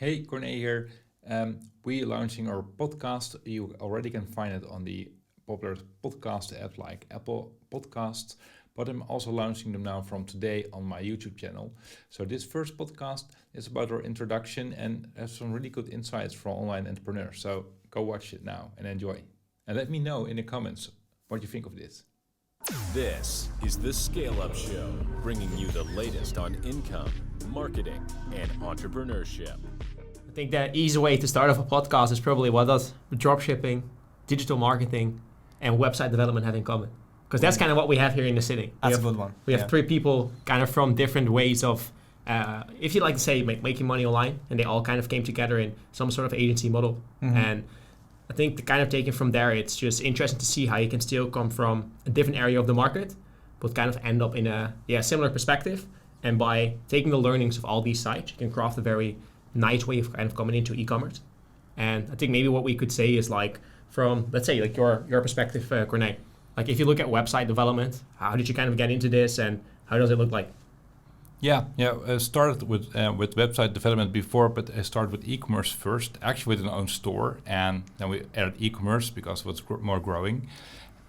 Hey, Corné here. We're launching our podcast. You already can find it on the popular podcast app like Apple Podcasts, but I'm also launching them now from today on my YouTube channel. So this first podcast is about our introduction and has some really good insights from online entrepreneurs. So go watch it now and enjoy. And let me know in the comments what you think of this. This is the Scale Up Show, bringing you the latest on income, marketing, and entrepreneurship. I think the easy way to start off a podcast is probably what does dropshipping, digital marketing, and website development have in common? Because that's kind of what we have here in the city. That's a good one. We have three people kind of from different ways of, if you like to say, making money online, and they all kind of came together in some sort of agency model. Mm-hmm. And I think the kind of taking from there, it's just interesting to see how you can still come from a different area of the market, but kind of end up in a similar perspective. And by taking the learnings of all these sites, you can craft a very nice way of kind of coming into e-commerce. And I think maybe what we could say is like from, let's say, like your perspective, Corné, like if you look at website development, how did you kind of get into this and how does it look like? I started with website development before, but I started with e-commerce first, actually with an own store, and then we added e-commerce because it was more growing.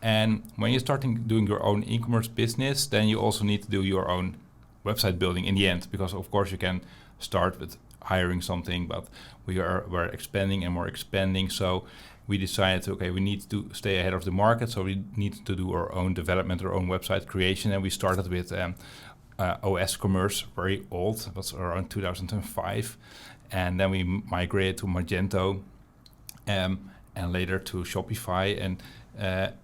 And when you're starting doing your own e-commerce business, then you also need to do your own website building in the end, because of course you can start with hiring something, but we're expanding and more expanding. So we decided, okay, we need to stay ahead of the market, so we need to do our own development, our own website creation, and we started with OS Commerce, very old, it was around 2005, and then we migrated to Magento, and later to Shopify, and that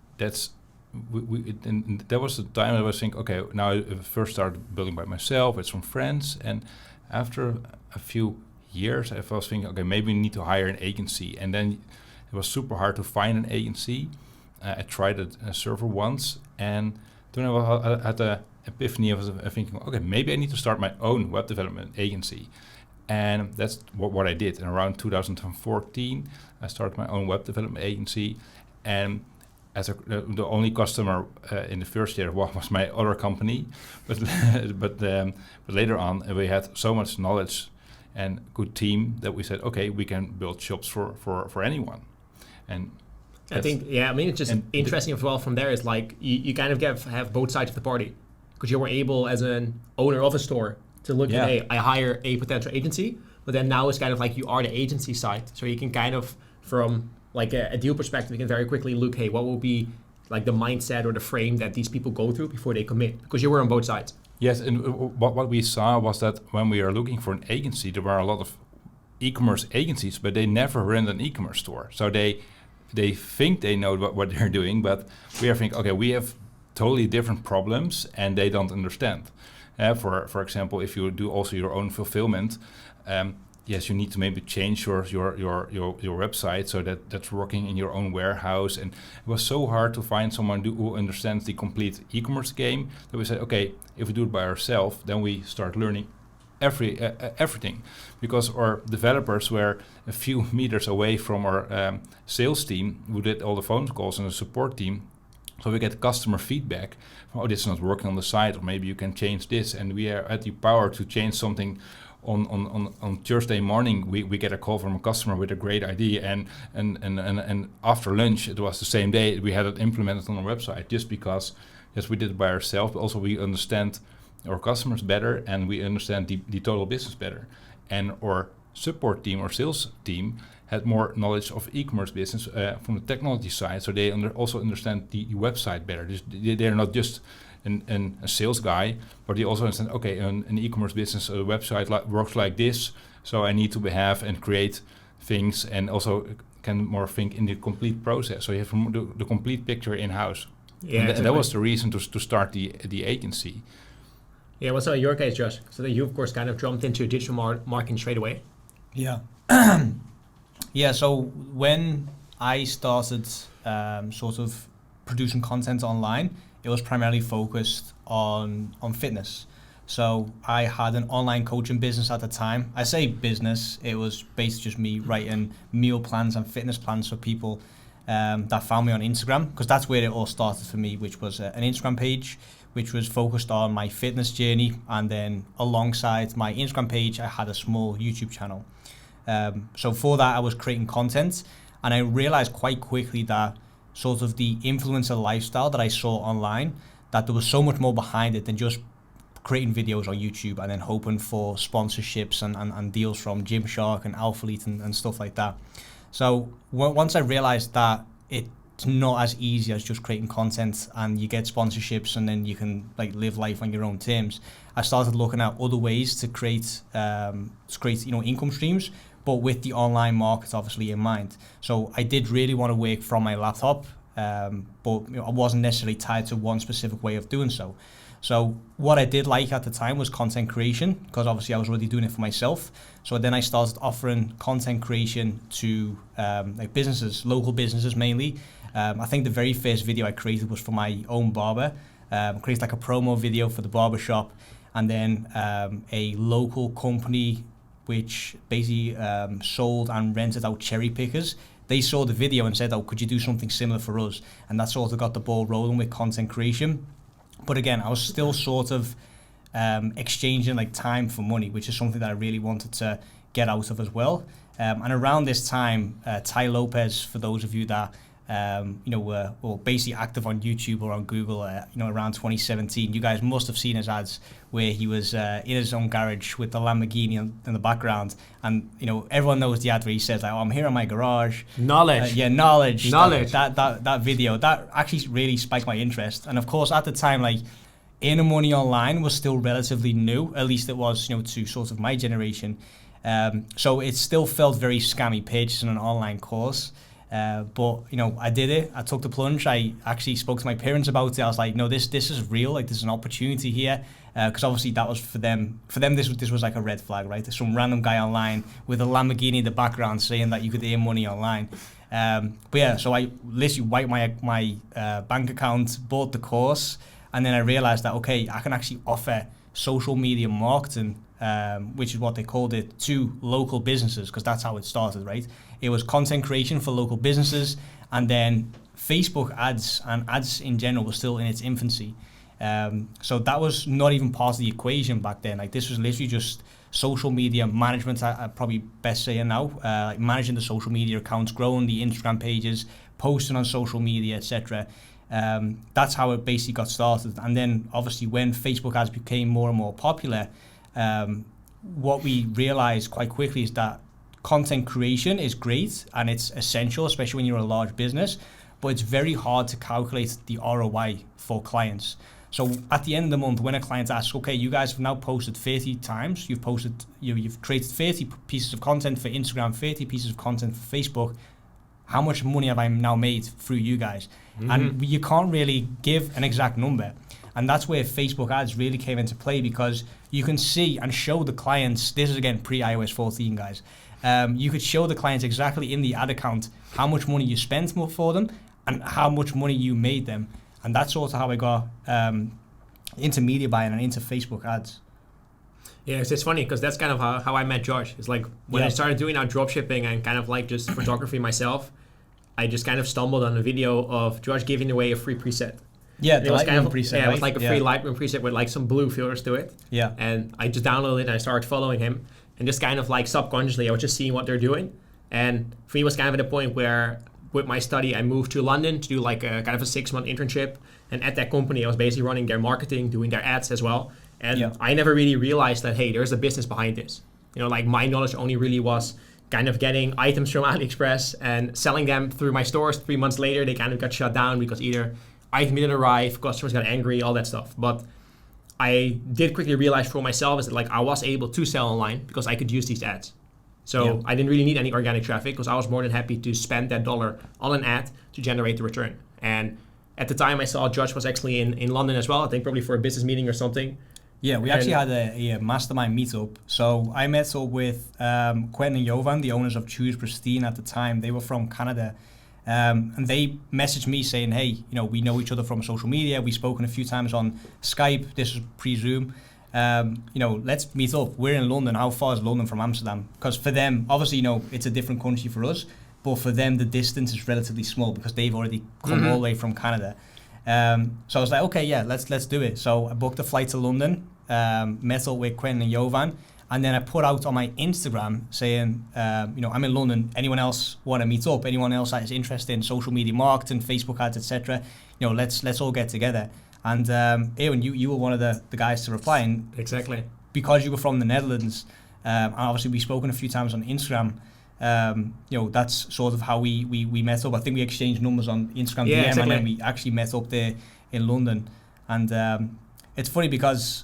was the time I was thinking, okay, now I first started building by myself with some friends, and after a few years, I was thinking, okay, maybe we need to hire an agency, and then it was super hard to find an agency. I tried a server once, and then I had an epiphany of thinking, okay, maybe I need to start my own web development agency, and that's what I did. And around 2014, I started my own web development agency, and as the only customer in the first year was my other company, but later on we had so much knowledge and good team that we said, okay, we can build shops for anyone. And I think, it's just interesting as well from there is like you kind of have both sides of the party, because you were able as an owner of a store to look at, hey, I hire a potential agency, but then now it's kind of like you are the agency side, so you can kind of from like a deal perspective, you can very quickly look, hey, what will be like the mindset or the frame that these people go through before they commit? Because you were on both sides. Yes, and what we saw was that when we are looking for an agency, there were a lot of e-commerce agencies, but they never run an e-commerce store. So they think they know what they're doing, but we are thinking, okay, we have totally different problems, and they don't understand. For example, if you do also your own fulfillment, yes, you need to maybe change your website so that's working in your own warehouse. And it was so hard to find someone who understands the complete e-commerce game that we said, okay, if we do it by ourselves, then we start learning everything, because our developers were a few meters away from our sales team who did all the phone calls and the support team. So we get customer feedback, oh, this is not working on the site, or maybe you can change this, and we had the power to change something. On Thursday morning, we get a call from a customer with a great idea, and after lunch, it was the same day, we had it implemented on our website, just because, yes, we did it by ourselves, but also we understand our customers better, and we understand the total business better. And our support team or sales team had more knowledge of e-commerce business from the technology side, so they also understand the website better. They're not just a sales guy, but they also understand, okay, an e-commerce business website works like this, so I need to have and create things, and also can more think in the complete process. So you have the complete picture in-house. Yeah, and that was the reason to start the agency. Yeah, what's in your case, Josh? So that you, of course, kind of jumped into digital marketing straight away. Yeah. So when I started sort of producing content online, it was primarily focused on fitness. So I had an online coaching business at the time. I say business, it was basically just me writing meal plans and fitness plans for people that found me on Instagram, because that's where it all started for me, which was an Instagram page, which was focused on my fitness journey. And then alongside my Instagram page, I had a small YouTube channel. So for that, I was creating content, and I realized quite quickly that sort of the influencer lifestyle that I saw online, that there was so much more behind it than just creating videos on YouTube and then hoping for sponsorships and deals from Gymshark and Alphalete and stuff like that. So once I realized that it's not as easy as just creating content and you get sponsorships and then you can like live life on your own terms, I started looking at other ways to create income streams, but with the online market obviously in mind. So I did really want to work from my laptop, but I wasn't necessarily tied to one specific way of doing so. So what I did like at the time was content creation, because obviously I was already doing it for myself. So then I started offering content creation to like businesses, local businesses mainly. I think the very first video I created was for my own barber. Created like a promo video for the barber shop, and then a local company which basically sold and rented out cherry pickers. They saw the video and said, oh, could you do something similar for us? And that sort of got the ball rolling with content creation. But again, I was still sort of exchanging like time for money, which is something that I really wanted to get out of as well. And around this time, Ty Lopez, for those of you that were basically active on YouTube or on Google, around 2017, you guys must have seen his ads where he was in his own garage with the Lamborghini in the background, and everyone knows the ad where he says like, "Oh, I'm here in my garage." Knowledge. Knowledge. Knowledge. That video that actually really spiked my interest, and of course at the time, like, earning money online was still relatively new. At least it was, to sort of my generation. So it still felt very scammy purchasing an online course. But I did it. I took the plunge. I actually spoke to my parents about it. I was like, no, this is real. Like, there's an opportunity here. Because obviously that was for them. For them, this was like a red flag, right? There's some random guy online with a Lamborghini in the background saying that you could earn money online. But yeah, so I literally wiped my bank account, bought the course, and then I realized that, okay, I can actually offer social media marketing, which is what they called it, to local businesses, because that's how it started, right? It was content creation for local businesses, and then Facebook ads and ads in general was still in its infancy. So that was not even part of the equation back then. Like, this was literally just social media management, I probably best say it now, like managing the social media accounts, growing the Instagram pages, posting on social media, etc. That's how it basically got started. And then obviously when Facebook ads became more and more popular, what we realized quite quickly is that content creation is great and it's essential, especially when you're a large business, but it's very hard to calculate the ROI for clients. So at the end of the month, when a client asks, okay, you guys have now posted 30 times, you've created 30 pieces of content for Instagram, 30 pieces of content for Facebook, how much money have I now made through you guys? Mm-hmm. And you can't really give an exact number. And that's where Facebook ads really came into play, because you can see and show the clients, this is again pre-iOS 14, guys, you could show the clients exactly in the ad account how much money you spent for them and how much money you made them. And that's sort of how I got into media buying and into Facebook ads. Yeah, it's funny because that's kind of how I met Josh. It's like when I started doing out dropshipping and kind of like just photography myself, I just kind of stumbled on a video of Josh giving away a free preset. Yeah, the Lightroom preset. Yeah, right? It was like a free Lightroom preset with like some blue filters to it. Yeah. And I just downloaded it and I started following him. And just kind of like subconsciously, I was just seeing what they're doing. And for me, it was kind of at a point where with my study, I moved to London to do like a kind of a 6-month internship. And at that company, I was basically running their marketing, doing their ads as well. And I never really realized that, hey, there's a business behind this. Like my knowledge only really was kind of getting items from AliExpress and selling them through my stores. 3 months later, they kind of got shut down because either item didn't arrive, customers got angry, all that stuff. But I did quickly realize for myself is that like I was able to sell online because I could use these ads. So I didn't really need any organic traffic because I was more than happy to spend that $1 on an ad to generate the return. And at the time I saw Josh was actually in London as well, I think probably for a business meeting or something. Yeah, we actually had a mastermind meetup. So I met up with Quentin and Jovan, the owners of Choose Pristine at the time. They were from Canada. And they messaged me saying, hey, we know each other from social media. We've spoken a few times on Skype. This is pre-Zoom. Let's meet up. We're in London. How far is London from Amsterdam? Because for them, obviously, it's a different country for us. But for them, the distance is relatively small because they've already come all the way from Canada. So I was like, okay, yeah, let's do it. So I booked a flight to London, met up with Quentin and Jovan, And then I put out on my Instagram saying, I'm in London. Anyone else want to meet up? Anyone else that is interested in social media marketing, Facebook ads, etc.? Let's all get together. And Ewan, you were one of the guys to reply. And exactly. Because you were from the Netherlands, and obviously we've spoken a few times on Instagram. That's sort of how we met up. I think we exchanged numbers on Instagram DM, exactly. and then we actually met up there in London. And it's funny because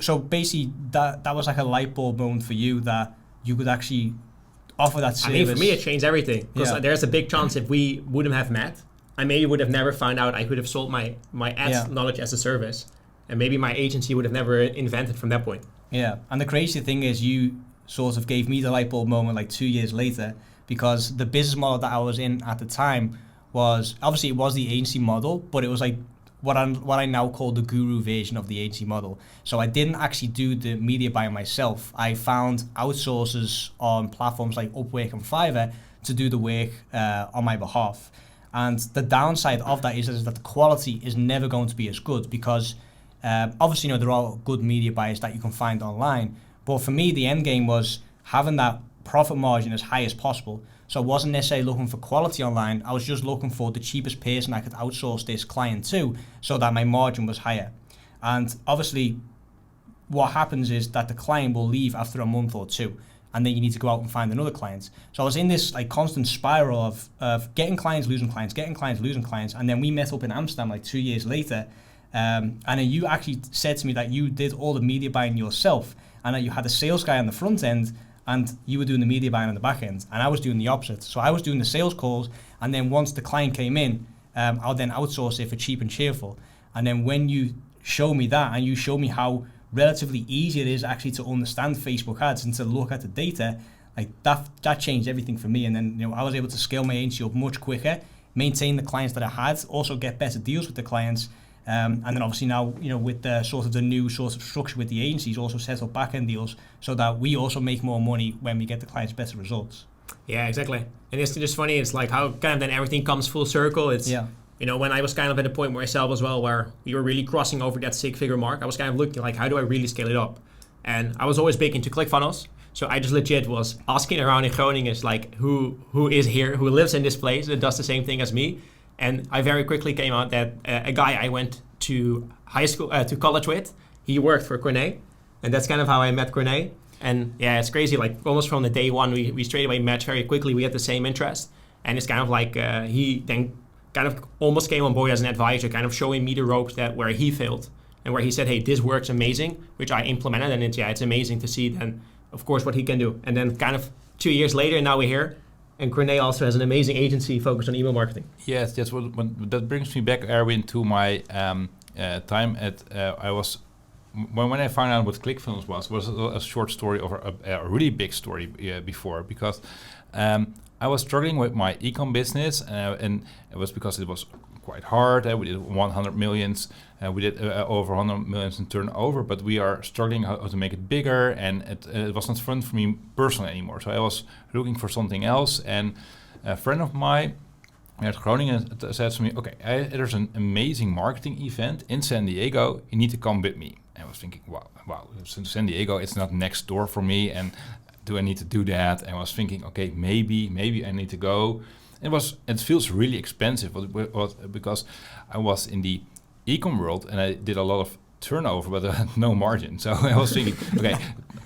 so basically that was like a light bulb moment for you that you could actually offer that service. I mean, for me, it changed everything. Because there's a big chance if we wouldn't have met, I maybe would have never found out I could have sold my ads knowledge as a service. And maybe my agency would have never invented from that point. Yeah, and the crazy thing is you sort of gave me the light bulb moment like 2 years later, because the business model that I was in at the time was, obviously it was the agency model, but it was like what I now call the guru version of the agency model. So I didn't actually do the media buying myself. I found outsourcers on platforms like Upwork and Fiverr to do the work on my behalf. And the downside of that is that the quality is never going to be as good, because obviously, there are good media buyers that you can find online. But for me, the end game was having that profit margin as high as possible. So I wasn't necessarily looking for quality online. I was just looking for the cheapest person I could outsource this client to, so that my margin was higher. And obviously, what happens is that the client will leave after a month or two, and then you need to go out and find another client. So I was in this like constant spiral of getting clients, losing clients, getting clients, losing clients. And then we met up in Amsterdam like 2 years later. And then you actually said to me that you did all the media buying yourself, and that you had a sales guy on the front end and you were doing the media buying on the back end, and I was doing the opposite. So I was doing the sales calls, and then once the client came in, I'll then outsource it for cheap and cheerful. And then when you show me that, and you show me how relatively easy it is actually to understand Facebook ads and to look at the data, like that changed everything for me. And then I was able to scale my agency up much quicker, maintain the clients that I had, also get better deals with the clients. And then obviously now, with the sort of the new sort of structure with the agencies, also set up back-end deals so that we also make more money when we get the clients better results. Yeah, exactly. And it's just funny, it's like how kind of then everything comes full circle. It's, when I was kind of at a point myself as well, where we were really crossing over that six-figure mark, I was kind of looking like, how do I really scale it up? And I was always big into ClickFunnels. So I just legit was asking around in Groningen, is like, who is here, who lives in this place that does the same thing as me? And I very quickly came out that a guy I went to high school, to college with, he worked for Corné. And that's kind of how I met Corné. And yeah, it's crazy. Like almost from the day one, we straight away matched very quickly. We had the same interest. And it's kind of like he then kind of almost came on board as an advisor, kind of showing me the ropes that where he failed. And where he said, hey, this works amazing, which I implemented. And it's amazing to see then, of course, what he can do. And then kind of 2 years later, now we're here. And Corné also has an amazing agency focused on email marketing. Yes, that's that brings me back, Erwin, to my time at. I was when I found out what ClickFunnels was a short story or a really big story before, because I was struggling with my ecom business, and it was because it was quite hard. We did 100 millions. We did over 100 millions in turnover, but we are struggling how to make it bigger, and it was not fun for me personally anymore. So I was looking for something else, and a friend of mine at Groningen said to me, okay, there's an amazing marketing event in San Diego. You need to come with me. And I was thinking, wow, San Diego, it's not next door for me, and do I need to do that? And I was thinking, okay, maybe I need to go. It feels really expensive because I was in the ecom world and I did a lot of turnover, but I had no margin. So I was thinking, okay,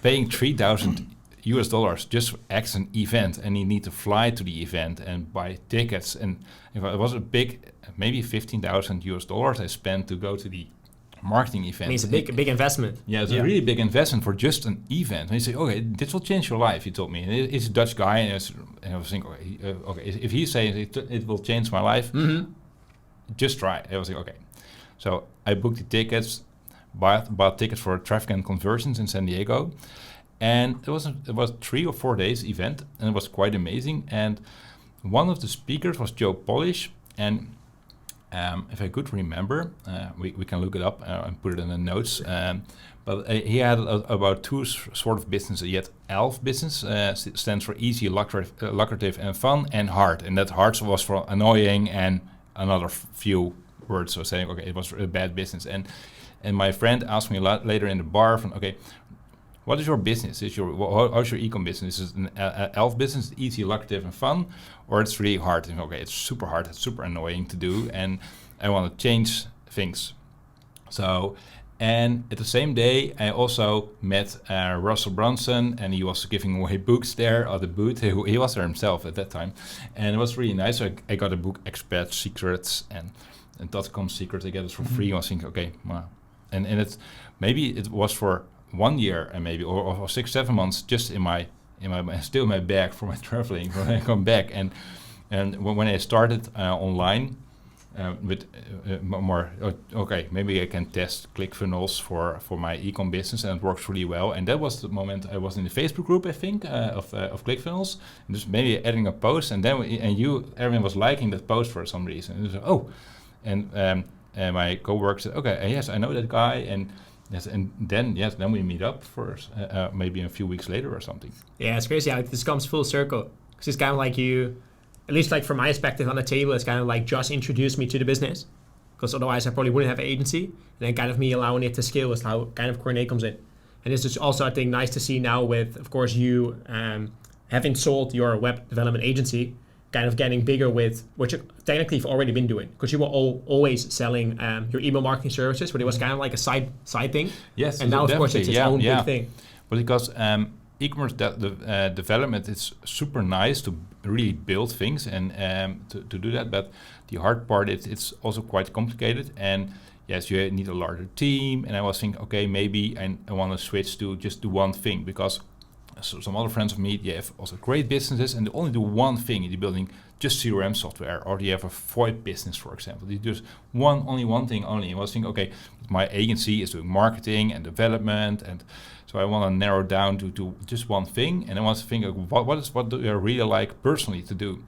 paying $3,000 just for X an event, and you need to fly to the event and buy tickets. And if it was a big, maybe $15,000 I spent to go to the marketing event. I mean, it's a big investment. Yeah, it's a really big investment for just an event. And you say, okay, this will change your life, he told me. And he's a Dutch guy, and I was thinking, okay, if he says it will change my life, just try. I was like, okay. So I booked the tickets, bought tickets for traffic and conversions in San Diego. And it was 3 or 4 days event, and it was quite amazing. And one of the speakers was Joe Polish, and if I could remember, we can look it up and put it in the notes. But he had about 2 sort of businesses. He had ELF business, stands for easy, lucrative, and fun, and hard. And that hard was for annoying and another few words. So saying, okay, it was a bad business. And my friend asked me later in the bar, from, okay, what is your business? How's your ecom business? Is it an elf business, easy, lucrative, and fun, or it's really hard? And okay, it's super hard, it's super annoying to do, and I want to change things. So, and at the same day, I also met Russell Brunson, and he was giving away books there at the booth. He was there himself at that time, and it was really nice. I got a book, Expert Secrets, and .com Secrets. I get it for free. I was thinking, okay, wow. And it's maybe it was for 1 year and maybe or 6-7 months just in my still in my bag for my traveling when I come back, and when I started online with more okay, maybe I can test ClickFunnels for my ecom business, and it works really well. And that was the moment I was in the Facebook group, I think, of ClickFunnels, and just maybe adding a post, and then everyone was liking that post for some reason. And it was like, oh, and my coworker said, okay, yes, I know that guy, and yes, and then we meet up for maybe a few weeks later or something. Yeah, it's crazy how this comes full circle. Because it's kind of like you, at least like from my perspective on the table, it's kind of like Josh introduced me to the business. Because otherwise I probably wouldn't have an agency. And then kind of me allowing it to scale is how kind of Corné comes in. And it's just also, I think, nice to see now with, of course, you having sold your web development agency, kind of getting bigger with what you technically have already been doing, because you were always selling your email marketing services, but it was kind of like a side thing. Yes, and now of course it's its own big thing. But because e-commerce development is super nice to really build things and to do that, but the hard part it's also quite complicated, and yes, you need a larger team. And I was thinking, okay, maybe I want to switch to just do one thing, because some other friends of me, they have also great businesses and they only do one thing. You're building just CRM software, or you have a VoIP business, for example. You do only one thing only. And I was thinking, okay, my agency is doing marketing and development, and so I want to narrow down to just one thing. And I was thinking, what do I really like personally to do?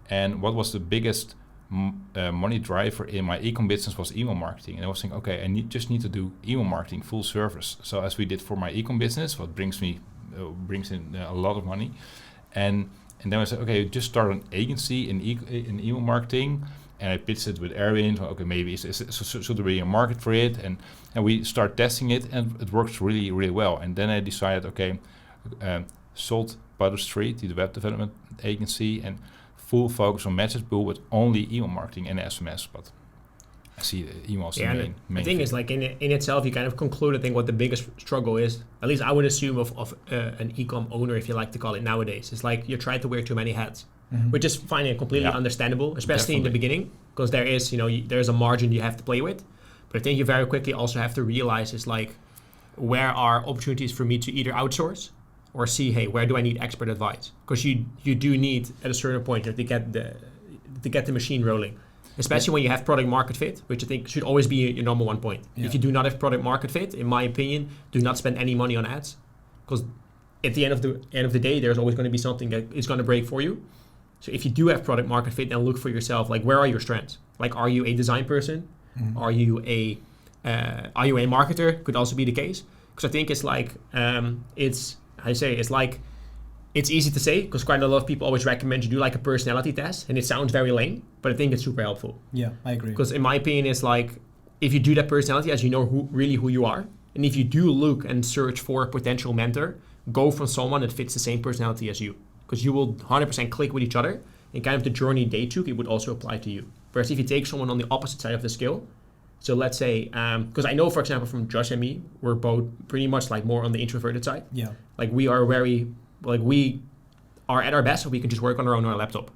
And what was the biggest money driver in my ecom business was email marketing. And I was thinking, okay, I just need to do email marketing full service. So as we did for my ecom business, what brings in a lot of money, and then I said, okay, just start an agency in email marketing, and I pitched it with Erwin. Okay, maybe should there be a market for it, and we start testing it, and it works really, really well. And then I decided, okay, sold Butter Street, the web development agency, and full focus on message build with only email marketing and SMS, but I see the emails. Yeah, the main thing is, like, in itself, you kind of conclude, I think, what the biggest struggle is. At least I would assume of an ecom owner, if you like to call it nowadays. It's like you're trying to wear too many hats, which is finding it completely understandable, especially in the beginning, because there is, there's a margin you have to play with. But I think you very quickly also have to realize is like, where are opportunities for me to either outsource or see, hey, where do I need expert advice? Because you do need at a certain point to get the machine rolling. Especially when you have product market fit, which I think should always be your number one point. Yeah. If you do not have product market fit, in my opinion, do not spend any money on ads, because at the end of the day, there's always going to be something that is going to break for you. So if you do have product market fit, then look for yourself, like, where are your strengths? Like, are you a design person? Mm-hmm. Are you a marketer? Could also be the case, because I think it's like it's easy to say, because quite a lot of people always recommend you do like a personality test, and it sounds very lame, but I think it's super helpful. Yeah, I agree. Because in my opinion, it's like, if you do that personality test, you know who you are. And if you do look and search for a potential mentor, go for someone that fits the same personality as you, because you will 100% click with each other, and kind of the journey they took, it would also apply to you. Whereas if you take someone on the opposite side of the scale, so let's say, because I know, for example, from Josh and me, we're both pretty much like more on the introverted side. Yeah. Like we are at our best, so we can just work on our own on our laptop.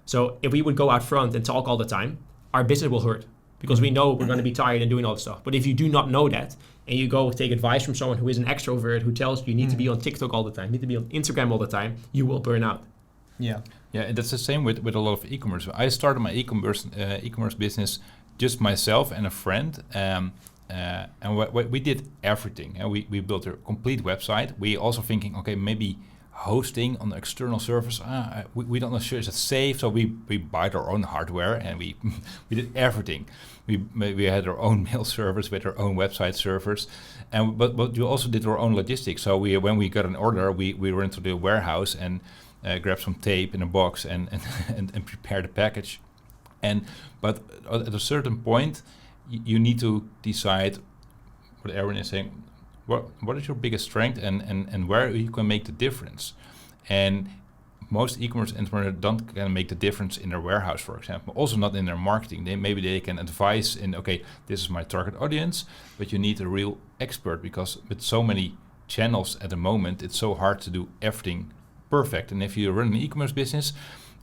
So if we would go out front and talk all the time, our business will hurt, because we know we're going to be tired and doing all this stuff. But if you do not know that, and you go take advice from someone who is an extrovert, who tells you need to be on TikTok all the time, need to be on Instagram all the time, you will burn out. Yeah, and that's the same with a lot of e-commerce. I started my e-commerce business just myself and a friend, and we did everything. We built a complete website. We also thinking, okay, maybe hosting on the external servers, we don't know sure is it safe, so we buy our own hardware, and we did everything. We had our own mail servers with our own website servers, but we also did our own logistics. So when we got an order, we went to the warehouse and grabbed some tape in a box and prepare the package. But at a certain point, you need to decide what Aaron is saying. what is your biggest strength and where you can make the difference. And most e-commerce entrepreneurs don't can make the difference in their warehouse, for example. Also not in their marketing. Maybe they can advise in, okay, this is my target audience, but you need a real expert, because with so many channels at the moment, it's so hard to do everything perfect. And if you run an e-commerce business,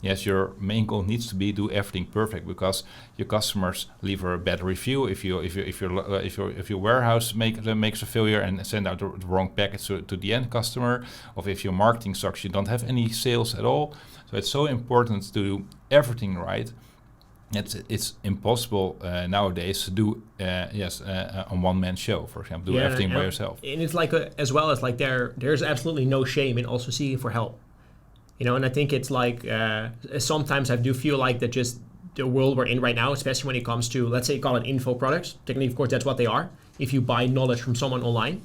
yes, your main goal needs to be do everything perfect, because your customers leave a bad review if your warehouse makes a failure and send out the wrong package to the end customer, or if your marketing sucks, you don't have any sales at all. So it's so important to do everything right. It's impossible nowadays to do a one-man show, for example, do everything by yourself. And it's like as well as like there's absolutely no shame in also seeking for help. And I think it's like sometimes I do feel like that just the world we're in right now, especially when it comes to, let's say, call it info products. Technically, of course, that's what they are. If you buy knowledge from someone online,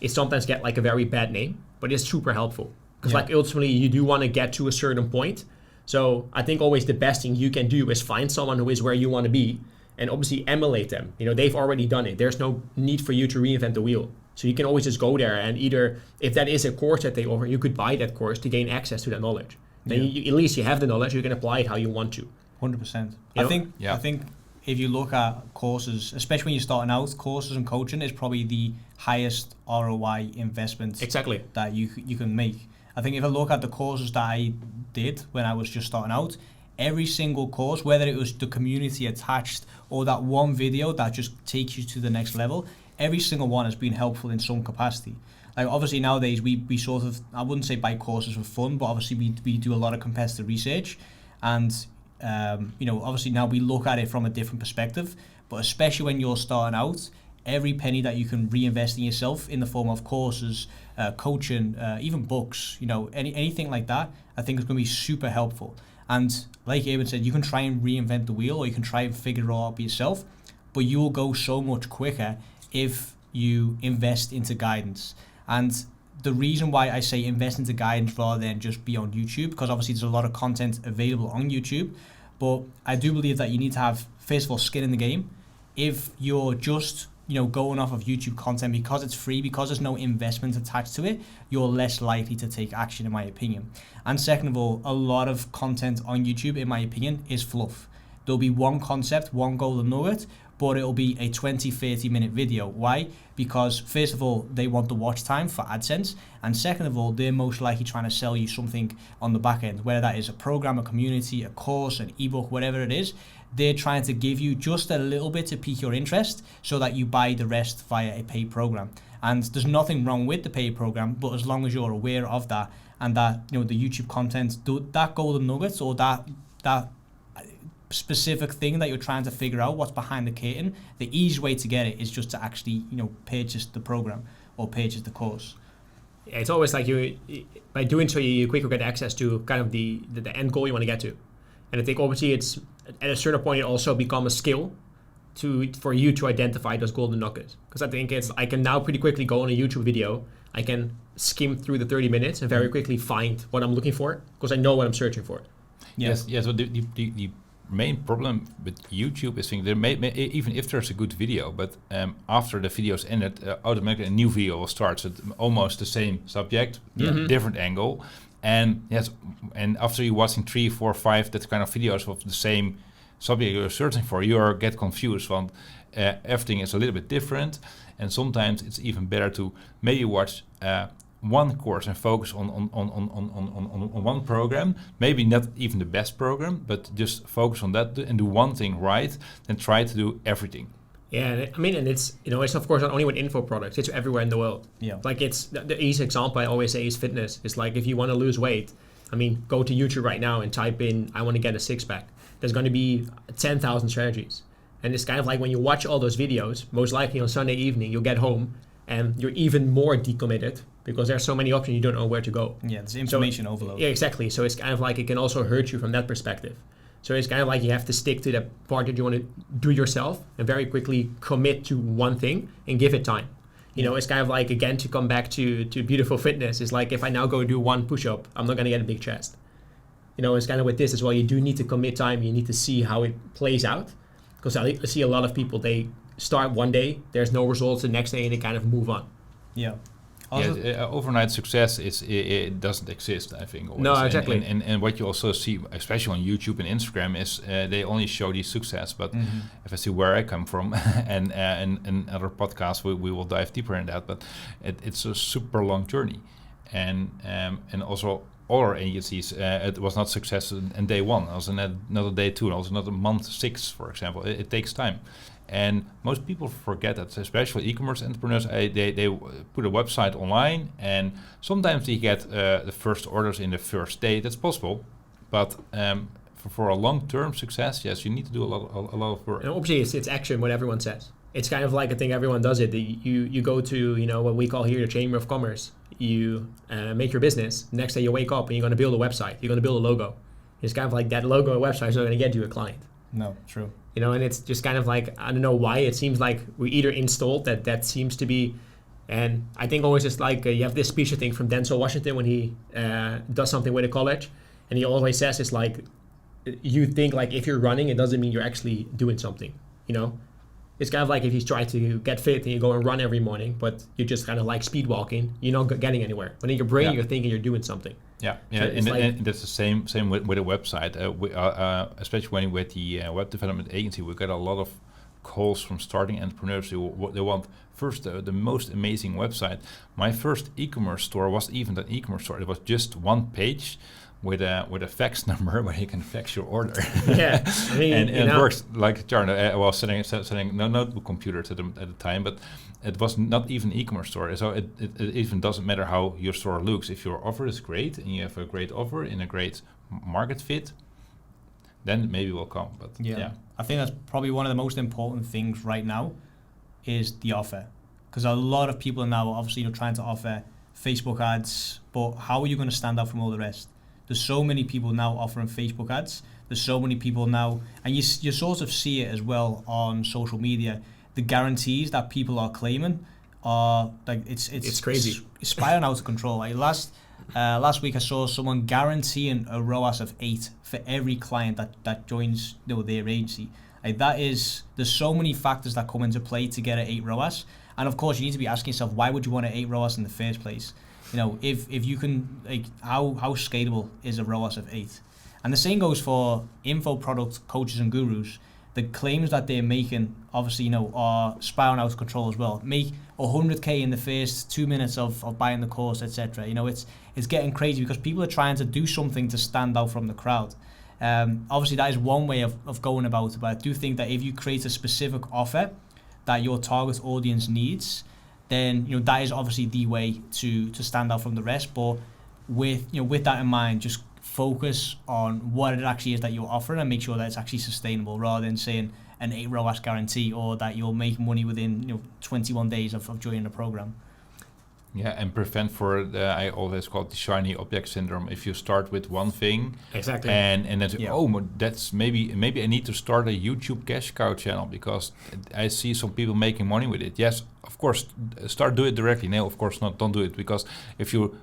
it sometimes get like a very bad name, but it's super helpful. Because like ultimately you do want to get to a certain point. So I think always the best thing you can do is find someone who is where you want to be and obviously emulate them. They've already done it. There's no need for you to reinvent the wheel. So you can always just go there, and either, if that is a course that they offer, you could buy that course to gain access to that knowledge. Then at least you have the knowledge, you can apply it how you want to. 100%. I think if you look at courses, especially when you're starting out, courses and coaching is probably the highest ROI investment that you can make. I think if I look at the courses that I did when I was just starting out, every single course, whether it was the community attached or that one video that just takes you to the next level, every single one has been helpful in some capacity. Like obviously nowadays we sort of, I wouldn't say buy courses for fun, but obviously we do a lot of competitive research, and obviously now we look at it from a different perspective. But especially when you're starting out, every penny that you can reinvest in yourself in the form of courses, coaching, even books, anything like that, I think is going to be super helpful. And like Eben said, you can try and reinvent the wheel, or you can try and figure it all out by yourself, but you will go so much quicker if you invest into guidance. And the reason why I say invest into guidance rather than just be on YouTube, because obviously there's a lot of content available on YouTube, but I do believe that you need to have, first of all, skin in the game. If you're just going off of YouTube content because it's free, because there's no investment attached to it, you're less likely to take action, in my opinion. And second of all, a lot of content on YouTube, in my opinion, is fluff. There'll be one concept, one golden nugget, but it'll be a 20-30 minute video. Why? Because first of all, they want the watch time for AdSense, and second of all, they're most likely trying to sell you something on the back end, whether that is a program, a community, a course, an ebook, whatever it is. They're trying to give you just a little bit to pique your interest so that you buy the rest via a paid program. And there's nothing wrong with the paid program, but as long as you're aware of that, and that the YouTube content, that golden nuggets, or that specific thing that you're trying to figure out what's behind the curtain, the easy way to get it is just to actually purchase the program or purchase the course. Yeah, it's always like you, by doing so, you quickly get access to kind of the end goal you want to get to. And I think obviously it's at a certain point it also become a skill for you to identify those golden nuggets. Because I think I can now pretty quickly go on a YouTube video, I can skim through the 30 minutes and very quickly find what I'm looking for, because I know what I'm searching for. Yes. So the main problem with YouTube is even if there's a good video, but after the video's ended, automatically a new video will start. So almost the same subject, different angle. And and after you're watching 3, 4, 5 that kind of videos of the same subject you're searching for, you get confused. Everything is a little bit different, and sometimes it's even better to maybe watch one course and focus on one program, maybe not even the best program, but just focus on that and do one thing right, then try to do everything. Yeah, I mean, and it's it's of course not only with info products; it's everywhere in the world. Yeah, like it's the easy example I always say is fitness. It's like if you want to lose weight, I mean, go to YouTube right now and type in "I want to get a six-pack." There's going to be 10,000 strategies, and it's kind of like when you watch all those videos, most likely on Sunday evening you'll get home and you're even more decommitted because there's so many options you don't know where to go. Yeah, there's information overload. Yeah, exactly. So it's kind of like it can also hurt you from that perspective. So it's kind of like you have to stick to the part that you want to do yourself and very quickly commit to one thing and give it time. It's kind of like, again, to come back to beautiful fitness, it's like if I now go do one push-up, I'm not going to get a big chest. It's kind of with this as well. You do need to commit time. You need to see how it plays out. Because I see a lot of people, they start one day, there's no results the next day, and they kind of move on. Yeah. Yes, overnight success it doesn't exist, I think. Always. No, exactly. And what you also see, especially on YouTube and Instagram, is they only show the success. But if I see where I come from, and other podcasts, we will dive deeper in that. But it's a super long journey, and also other agencies, it was not success in day one. Also another day two, and also another month 6, for example. It takes time. And most people forget that, especially e-commerce entrepreneurs, they put a website online, and sometimes they get the first orders in the first day. That's possible, but for a long-term success, yes, you need to do a lot of work. And obviously, it's action. What everyone says. It's kind of like, I think everyone does it. You go to what we call here the Chamber of Commerce. You make your business. Next day you wake up and you're going to build a website. You're going to build a logo. It's kind of like that logo website is not going to get you a client. No, true. And it's just kind of like, I don't know why, it seems like we either installed that seems to be, and I think always it's like, you have this speech, I think, from Denzel Washington when he does something with a college, and he always says it's like, you think like if you're running, it doesn't mean you're actually doing something, It's kind of like if you try to get fit and you go and run every morning, but you're just kind of like speed walking, you're not getting anywhere. But in your brain, you're thinking you're doing something. Yeah, So and that's the same with a website. Especially when with the web development agency, we get a lot of calls from starting entrepreneurs who they want first the most amazing website. My first e-commerce store wasn't even an e-commerce store. It was just one page with a fax number where you can fax your order. Yeah, I mean, and it works like Jarno. I was selling no notebook computers at the time, but it was not even e-commerce store. So it even doesn't matter how your store looks. If your offer is great and you have a great offer in a great market fit, then maybe will come. But yeah, I think that's probably one of the most important things right now is the offer, because a lot of people now obviously trying to offer Facebook ads, but how are you going to stand out from all the rest? There's so many people now offering Facebook ads. There's so many people now, and you sort of see it as well on social media. The guarantees that people are claiming are like it's crazy. It's spiraling out of control. Like last week I saw someone guaranteeing a ROAS of 8 for every client that joins their agency. Like there's so many factors that come into play to get an 8 ROAS, and of course you need to be asking yourself, why would you want an 8 ROAS in the first place? If you can, like, how scalable is a ROAS of 8? And the same goes for info product coaches and gurus. The claims that they're making, obviously, are spiraling out of control as well. Make 100K in the first 2 minutes of buying the course, etc. It's getting crazy because people are trying to do something to stand out from the crowd. Obviously, that is one way of going about it. But I do think that if you create a specific offer that your target audience needs, then that is obviously the way to stand out from the rest. But with that in mind, just focus on what it actually is that you're offering and make sure that it's actually sustainable, rather than saying an 8 ROAS guarantee or that you'll make money within 21 days of joining the program. Yeah, and prevent for I always call it the shiny object syndrome. If you start with one thing, exactly, and then that's maybe I need to start a YouTube cash cow channel because I see some people making money with it. Yes, of course, do it directly. No, of course not. Don't do it, because if you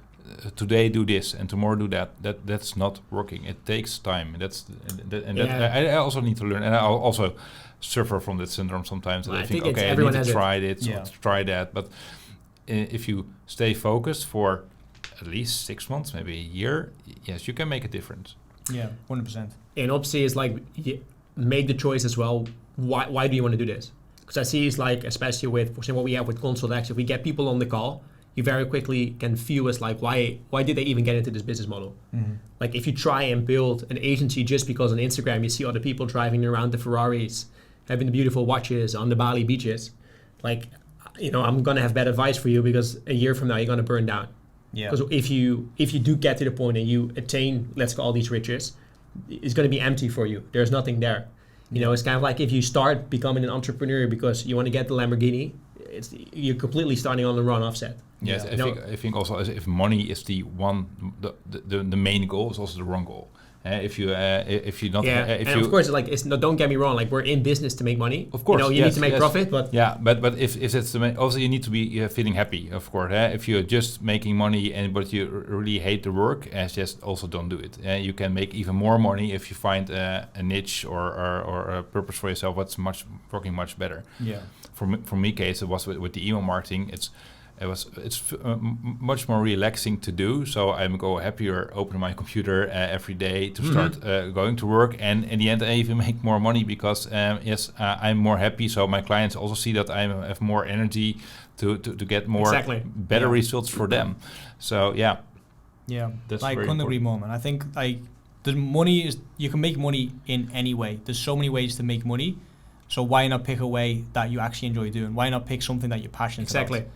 today do this and tomorrow do that's not working. It takes time. I also need to learn, and I also suffer from that syndrome sometimes. Well, I think I need to try it, try that, but if you stay focused for at least 6 months, maybe a year, yes, you can make a difference. Yeah, 100%. And obviously, it's like make the choice as well. Why do you want to do this? Because I see it's like, especially with, for example, what we have with Consult X, if we get people on the call, you very quickly can feel it's like, why did they even get into this business model? Mm-hmm. Like if you try and build an agency just because on Instagram you see other people driving around the Ferraris, having the beautiful watches on the Bali beaches, like, I'm gonna have bad advice for you, because a year from now you're gonna burn down. Yeah. Because if you do get to the point and you attain, let's call these riches, it's gonna be empty for you. There's nothing there. It's kind of like if you start becoming an entrepreneur because you want to get the Lamborghini, you're completely starting on the wrong offset. Yes, I think also if money is the main goal, is also the wrong goal. Of course, like don't get me wrong, like we're in business to make money. Of course, you need to make profit, but but if it's the main, also you need to be feeling happy. Of course, if you're just making money but you really hate the work, just also don't do it. You can make even more money if you find a niche or a purpose for yourself. What's working much better. Yeah. For me, case it was with the email marketing. It's much more relaxing to do. So I'm go happier, open my computer every day to start going to work, and in the end I even make more money because I'm more happy. So my clients also see that I have more energy to get more better results for them. So that's I very couldn't agree more, man. I think the money is, you can make money in any way. There's so many ways to make money. So why not pick a way that you actually enjoy doing? Why not pick something that you're passionate about?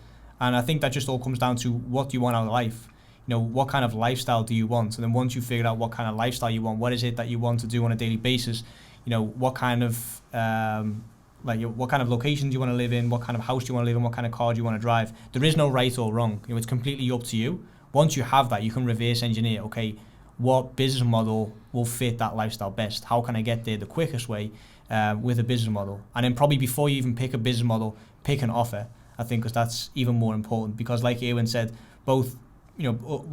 And I think that just all comes down to what do you want out of life? What kind of lifestyle do you want? And then once you figure out what kind of lifestyle you want, what is it that you want to do on a daily basis? What kind of what kind of location do you want to live in? What kind of house do you want to live in? What kind of car do you want to drive? There is no right or wrong. It's completely up to you. Once you have that, you can reverse engineer. Okay, what business model will fit that lifestyle best? How can I get there the quickest way with a business model? And then probably before you even pick a business model, pick an offer. I think because that's even more important. Because like Erwin said, we're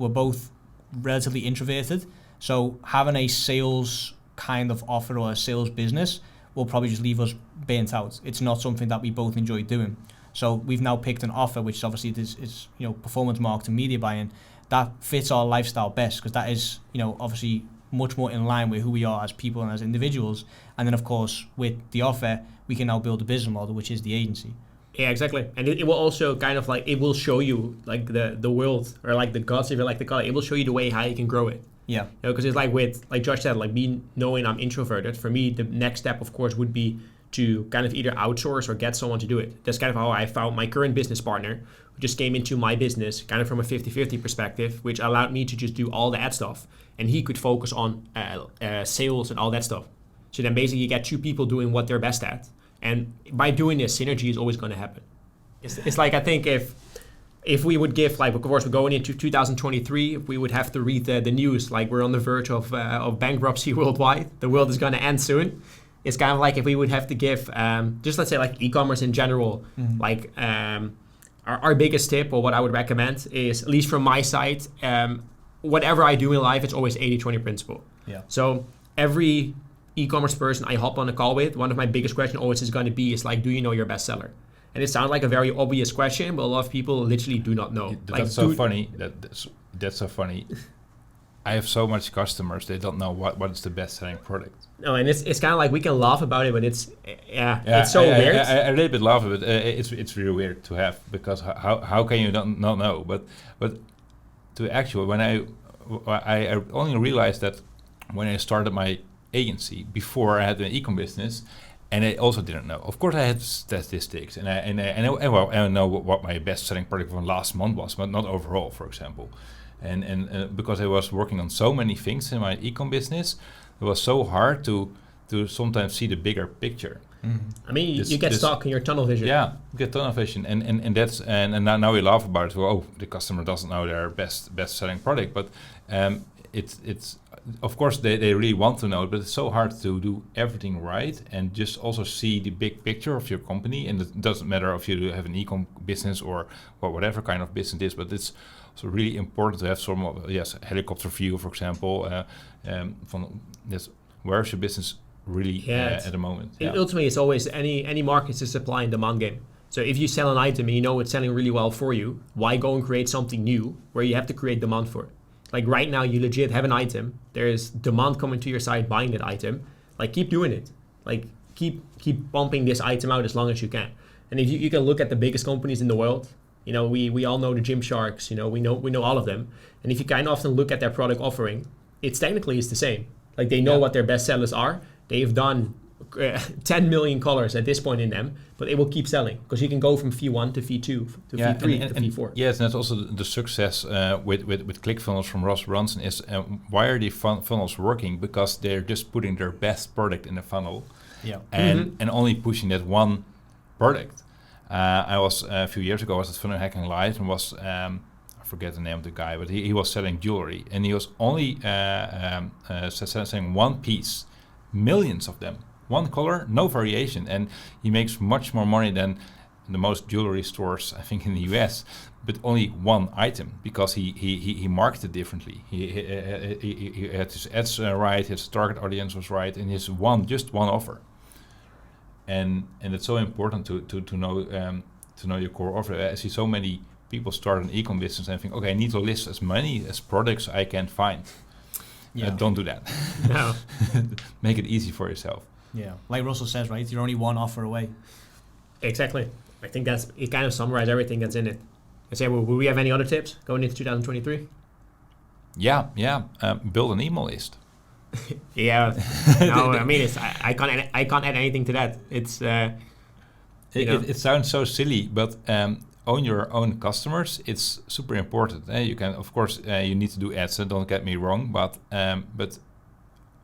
both relatively introverted. So having a sales kind of offer or a sales business will probably just leave us burnt out. It's not something that we both enjoy doing. So we've now picked an offer, which obviously is performance marketing, media buying, that fits our lifestyle best, because that is obviously much more in line with who we are as people and as individuals. And then of course with the offer, we can now build a business model, which is the agency. Yeah, exactly. And it will also kind of it will show you the world, or the gods, if you like to call it. It will show you the way how you can grow it. Yeah. Because it's like Josh said, me knowing I'm introverted, for me, the next step, of course, would be to kind of either outsource or get someone to do it. That's kind of how I found my current business partner, who just came into my business kind of from a 50-50 perspective, which allowed me to just do all the ad stuff. And he could focus on sales and all that stuff. So then basically you get two people doing what they're best at. And by doing this, synergy is always going to happen. It's like, I think if we would give, of course, we're going into 2023, if we would have to read the news, we're on the verge of bankruptcy worldwide, the world is going to end soon. It's kind of like if we would have to give, just let's say e-commerce in general, our biggest tip, or what I would recommend is, at least from my side, whatever I do in life, it's always 80-20 principle. Yeah. So every e-commerce person I hop on a call with, one of my biggest questions always is going to be do you know your bestseller? And it sounds like a very obvious question, but a lot of people literally do not know. That's so funny. That's so funny. I have so much customers, they don't know what is the best-selling product. No, and it's kind of we can laugh about it, but it's so weird. I a little bit laugh at it. It's really weird to have, because how can you not know? But to actually, when I only realized that when I started my agency, before I had an e-com business, and I also didn't know. Of course, I had statistics, and I know what my best-selling product from last month was, but not overall, for example. And because I was working on so many things in my e-com business, it was so hard to sometimes see the bigger picture. Mm-hmm. I mean, you get stuck in your tunnel vision. Yeah, you get tunnel vision, and that's and now we laugh about it. Well, oh, the customer doesn't know their best-selling product, but it's of course they really want to know, but it's so hard to do everything right and just also see the big picture of your company. And it doesn't matter if you have an e-com business or whatever kind of business it is, but it's also really important to have some helicopter view, for example, from this, where's your business really at the moment. Ultimately, it's always any market is a supply and demand game. So if you sell an item and you know it's selling really well for you, why go and create something new where you have to create demand for it? Right now, you legit have an item. There is demand coming to your site buying that item. Keep doing it. Keep pumping this item out as long as you can. And if you can look at the biggest companies in the world, we all know the Gymsharks. We know all of them. And if you kind of often look at their product offering, it's technically the same. They know what their best sellers are. They've done 10 million colors at this point in them, but it will keep selling because you can go from V1 to V2 to V3 to V4. Yes, and that's also the success with ClickFunnels from Ross Bronson is why are the funnels working? Because they're just putting their best product in the funnel, and only pushing that one product. I was a few years ago, I was at Funnel Hacking Live, and was I forget the name of the guy, but he was selling jewelry, and he was only selling one piece, millions of them. One color, no variation, and he makes much more money than the most jewelry stores, I think, in the US, but only one item because he marketed differently. He had his ads right, his target audience was right, and his just one offer. And it's so important to know your core offer. I see so many people start an e-com business and think, okay, I need to list as many as products I can find. Don't do that. No. Make it easy for yourself. Yeah, like Russell says, right? You're only one offer away. Exactly. I think it kind of summarizes everything that's in it. I say, well, will we have any other tips going into 2023? Yeah. Build an email list. Yeah. No, I mean, I can't add anything to that. It's it sounds so silly, but own your own customers. It's super important. You can, of course, you need to do ads. So don't get me wrong, but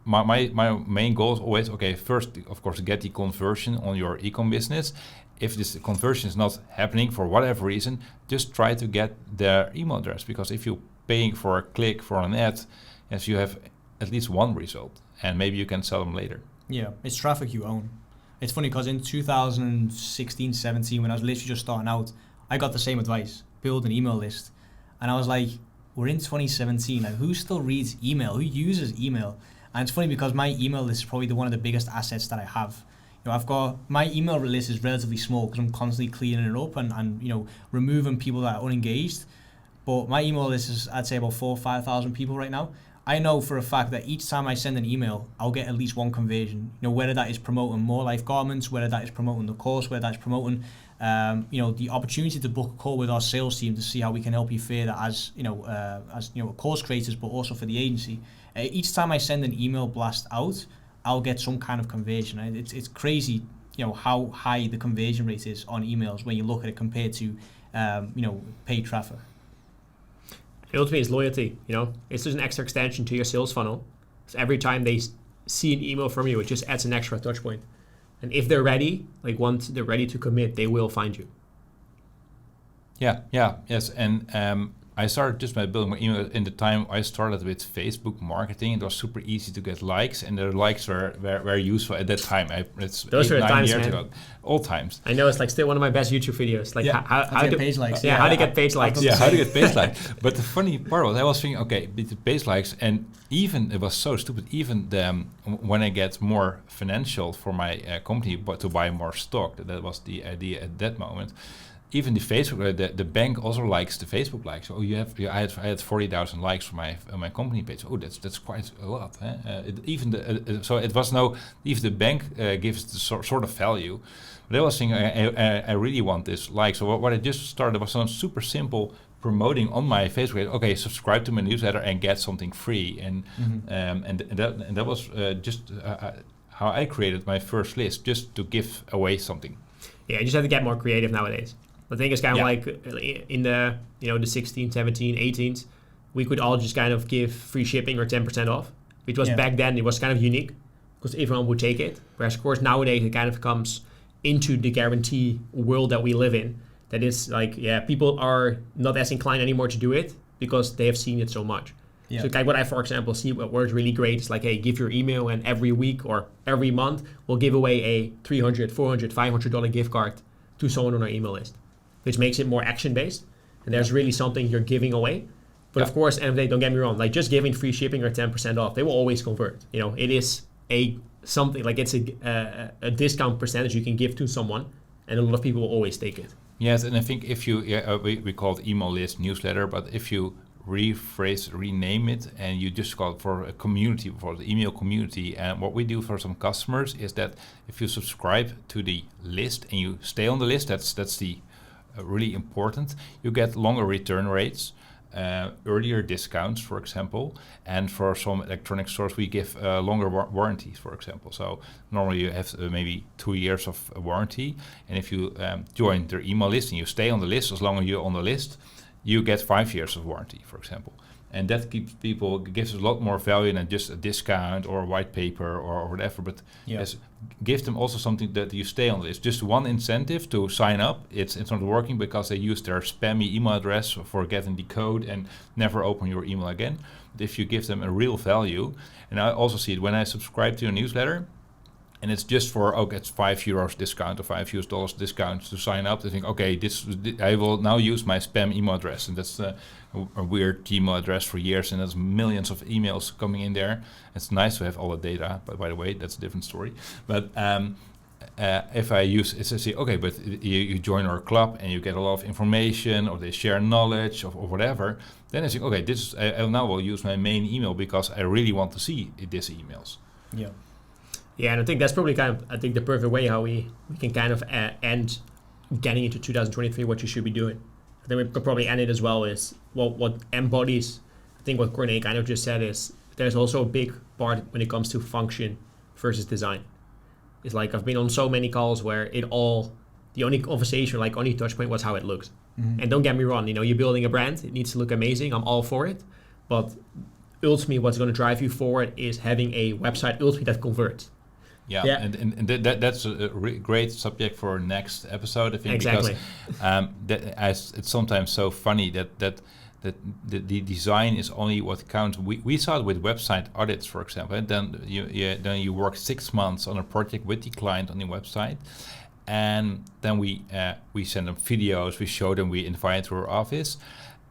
my main goal is always, okay, first, of course, get the conversion on your e-com business. If this conversion is not happening for whatever reason, just try to get their email address, because if you're paying for a click for an ad, yes, you have at least one result, and maybe you can sell them later. Yeah, it's traffic you own. It's funny because in 2016, 17, when I was literally just starting out, I got the same advice, build an email list. And I was like, we're in 2017, like who still reads email? Who uses email? And it's funny because my email list is probably one of the biggest assets that I have. You know, I've got, my email list is relatively small because I'm constantly cleaning it up and you know, removing people that are unengaged. But my email list is, I'd say, about 4,000 or 5,000 people right now. I know for a fact that each time I send an email, I'll get at least one conversion. You know, whether that is promoting More Life Garments, whether that is promoting the course, whether that's promoting, you know, the opportunity to book a call with our sales team to see how we can help you further as you know, course creators, but also for the agency. Each time I send an email blast out, I'll get some kind of conversion. It's crazy, you know, how high the conversion rate is on emails when you look at it compared to, you know, paid traffic. Ultimately, it's loyalty. You know, it's just an extra extension to your sales funnel. So every time they see an email from you, it just adds an extra touch point. And if they're ready, like once they're ready to commit, they will find you. Yes. And I started just by building my email in the time I started with Facebook marketing. It was super easy to get likes, and the likes were very useful at that time. Those were the times, years man. ago. All times. I know, it's like still one of my best YouTube videos. Like how to get page likes. Yeah, how to get page likes. Yeah, how to get page likes. But the funny part was I was thinking, okay, with the page likes, and even it was so stupid. Even when I get more financial for my company, but to buy more stock, that was the idea at that moment. Even the Facebook, the bank also likes the Facebook likes. Oh, I had 40,000 likes for my company page. Oh, that's quite a lot. So it was even the bank gives the sort of value. But I was thinking, I really want this like. So what I just started was some super simple promoting on my Facebook. Okay, subscribe to my newsletter and get something free, and that was just how I created my first list, just to give away something. Yeah, you just have to get more creative nowadays. I think it's kind of like in the, you know, the 16, 17, 18s, we could all just kind of give free shipping or 10% off, which was back then, it was kind of unique because everyone would take it. Whereas, of course, nowadays it kind of comes into the guarantee world that we live in. That is like, people are not as inclined anymore to do it because they have seen it so much. Yeah. So what I, for example, see what works really great is like, hey, give your email and every week or every month we'll give away a $300, $400, $500 gift card to someone on our email list, which makes it more action-based. And there's really something you're giving away. But of course, and they don't get me wrong, like just giving free shipping or 10% off, they will always convert. You know, it is something like it's a discount percentage you can give to someone, and a lot of people will always take it. Yes, and I think if you, we call it email list, newsletter, but if you rename it, and you just call it for a community, for the email community. And what we do for some customers is that if you subscribe to the list and you stay on the list, that's the really important. You get longer return rates, earlier discounts, for example, and for some electronic stores we give longer warranties, for example. So normally you have maybe 2 years of warranty, and if you join their email list and you stay on the list, as long as you're on the list, you get 5 years of warranty, for example. And that gives a lot more value than just a discount or a white paper or whatever. But give them also something that you stay on the list. Just one incentive to sign up. It's not working because they use their spammy email address for getting the code and never open your email again. But if you give them a real value, and I also see it when I subscribe to your newsletter, and it's just for, it's €5 discount or $5 discount to sign up. They think, okay, I will now use my spam email address. And that's a weird Gmail address for years, and there's millions of emails coming in there. It's nice to have all the data, but by the way, that's a different story. But if I use, it's to say, okay, but you join our club and you get a lot of information, or they share knowledge or whatever, then I think, okay, this I now will use my main email because I really want to see these emails. Yeah. Yeah, and I think that's probably the perfect way how we can kind of end getting into 2023, what you should be doing. I think we could probably end it as well is what embodies, I think what Corné kind of just said is, there's also a big part when it comes to function versus design. It's like I've been on so many calls where the only conversation, like only touch point was how it looks. Mm-hmm. And don't get me wrong, you're building a brand, it needs to look amazing, I'm all for it. But ultimately what's going to drive you forward is having a website ultimately that converts. Yeah. And that's a great subject for next episode, I think. Exactly. Because it's sometimes so funny that the design is only what counts. We saw it with website audits, for example. And then you work 6 months on a project with the client on the website, and then we send them videos, we show them, we invite to our office,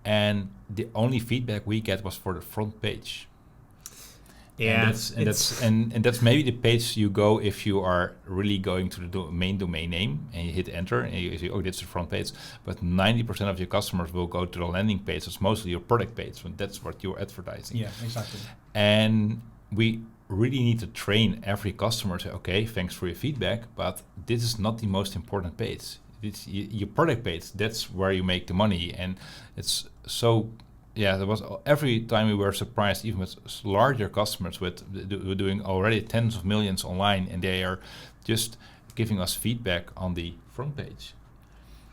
and the only feedback we get was for the front page. Yeah, and that's maybe the page you go if you are really going to the main domain name and you hit enter and you say, oh, that's the front page. But 90% of your customers will go to the landing page. It's mostly your product page, and that's what you're advertising. Yeah, exactly. And we really need to train every customer to say, okay, thanks for your feedback, but this is not the most important page. It's your product page. That's where you make the money, and it's so. Yeah, there was every time we were surprised, even with larger customers with doing already tens of millions online, and they are just giving us feedback on the front page.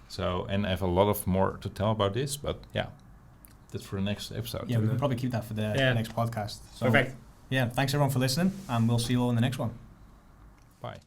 So, and I have a lot of more to tell about this, but yeah, that's for the next episode. Yeah, we'll probably keep that for the next podcast. So, perfect. Yeah, thanks everyone for listening, and we'll see you all in the next one. Bye.